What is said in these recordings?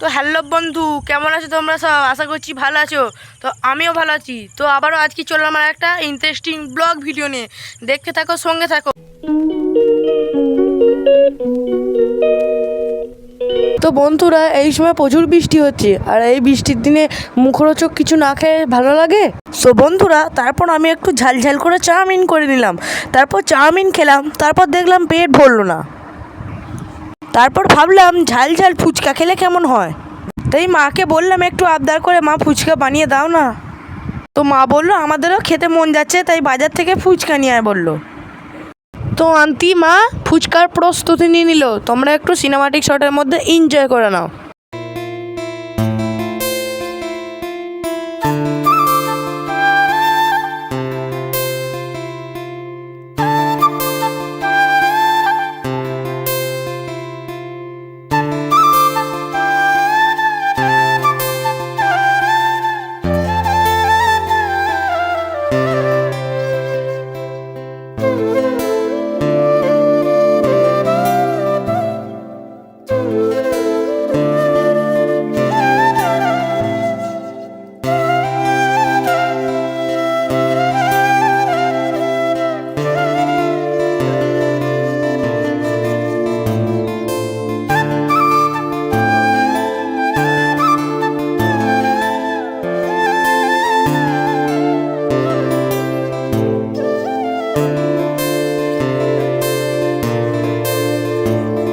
তো হ্যালো বন্ধু, কেমন আছো তোমরা সব? আশা করছি ভালো আছো। তো আমিও ভালো আছি। তো আবারও আজকে চললাম আমার একটা ইন্টারেস্টিং ব্লগ ভিডিও নিয়ে। দেখতে থাকো, সঙ্গে থাকো। তো বন্ধুরা, এই সময় প্রচুর বৃষ্টি হচ্ছে, আর এই বৃষ্টির দিনে মুখরোচক কিছু না খেয়ে ভালো লাগে। সো বন্ধুরা, তারপর আমি একটু ঝালঝাল করে চাউমিন করে নিলাম। তারপর চাউমিন খেলাম, তারপর দেখলাম পেট ভরলো না। তারপর ভাবলাম ঝাল ঝাল ফুচকা খেলে কেমন হয়। তাই মাকে বললাম একটু আবদার করে, মা ফুচকা বানিয়ে দাও না। তো মা বললো আমাদেরও খেতে মন যাচ্ছে, তাই বাজার থেকে ফুচকা নিয়ে আয় বললো। তো আন্টি মা ফুচকার প্রস্তুতি নিয়ে নিল। তোমরা একটু সিনেমাটিক শটের মধ্যে এনজয় করে নাও।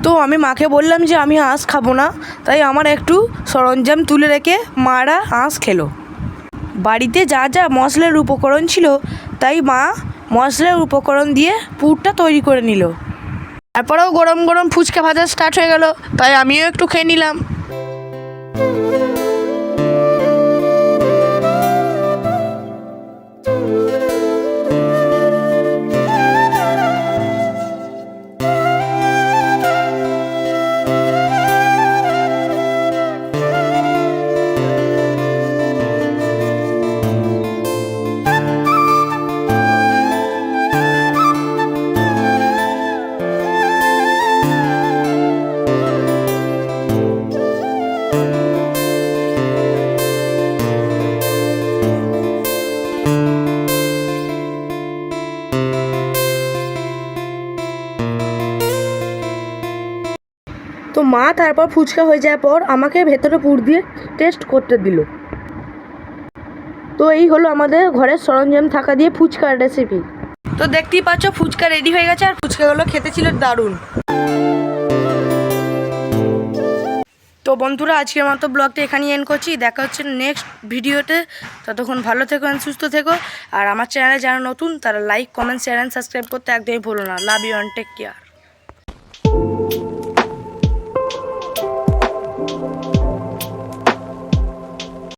তো আমি মাকে বললাম যে আমি আঁশ খাবো না, তাই আমার একটু সরঞ্জাম তুলে রেখে মারা আঁশ খেলো। বাড়িতে যা যা মশলার উপকরণ ছিল, তাই মা মশলার উপকরণ দিয়ে পুরটা তৈরি করে নিল। তারপরেও গরম গরম ফুচকা ভাজা স্টার্ট হয়ে গেল, তাই আমিও একটু খেয়ে নিলাম। তো মা তারপর ফুচকা হয়ে যাওয়ার পর আমাকে ভেতরে পুর দিয়ে টেস্ট করতে দিল। তো এই হলো আমাদের ঘরের সরঞ্জাম থাকা দিয়ে ফুচকার রেসিপি। তো দেখতেই পাচ্ছ ফুচকা রেডি হয়ে গেছে, আর ফুচকাগুলো খেতে ছিল দারুণ। তো বন্ধুরা, আজকের মতো ব্লগটা এখানেই এন্ড করছি। দেখা হচ্ছে নেক্সট ভিডিওতে। ততক্ষণ ভালো থেকো, সুস্থ থেকো। আর আমার চ্যানেলে যারা নতুন তারা like, comment, share and subscribe করতে একদমই ভুলো না। Love you and take care.